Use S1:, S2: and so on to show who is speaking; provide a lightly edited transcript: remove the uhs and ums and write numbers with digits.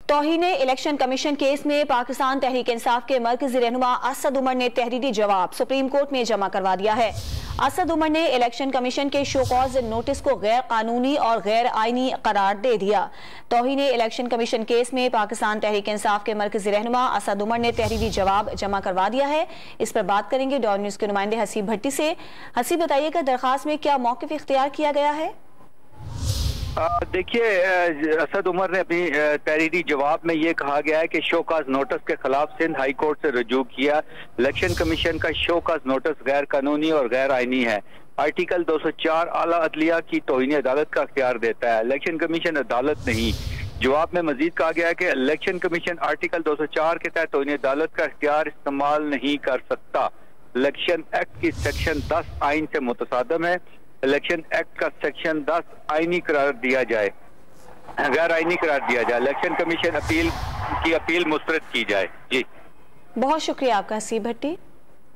S1: तौहीने election commission case में पाकिस्तान तहरीक इंसाफ के मरकजी रहनुमा असद उमर ने तहरीरी जवाब सुप्रीम कोर्ट में जमा करवा दिया है। असद उमर ने इलेक्शन कमीशन के शो कॉज नोटिस को गैर कानूनी और गैर आईनी करार दे दिया। तौहीने इलेक्शन कमीशन केस में पाकिस्तान तहरीक इंसाफ के मरकजी रहनुमा असद उमर ने तहरीरी जवाब जमा करवा दिया है। इस पर बात करेंगे डॉन न्यूज के नुमाइंदे हसीब भट्टी से। हसीब, बताइएगा दरखास्त में क्या मौक़िफ़ इख्तियार किया गया है?
S2: देखिए, असद उमर ने अपनी तहरीरी जवाब में ये कहा गया है कि शोकाज नोटिस के खिलाफ सिंध हाई कोर्ट से रजू किया। इलेक्शन कमीशन का शोकाज नोटिस गैर कानूनी और गैर आईनी है। आर्टिकल 204 आला अदलिया की तौहीन अदालत का अख्तियार देता है, इलेक्शन कमीशन अदालत नहीं। जवाब में मजीद कहा गया है कि इलेक्शन कमीशन आर्टिकल 204 के तहत तौहीन अदालत का अख्तियार इस्तेमाल नहीं कर सकता। इलेक्शन एक्ट की सेक्शन 10 आइन से मुतसादम है। इलेक्शन एक्ट का सेक्शन 10 आईनी करार दिया जाए, गैर आईनी करार दिया जाए। इलेक्शन कमीशन अपील मुस्तरद की जाए। जी,
S1: बहुत शुक्रिया आपका हसीब भट्टी।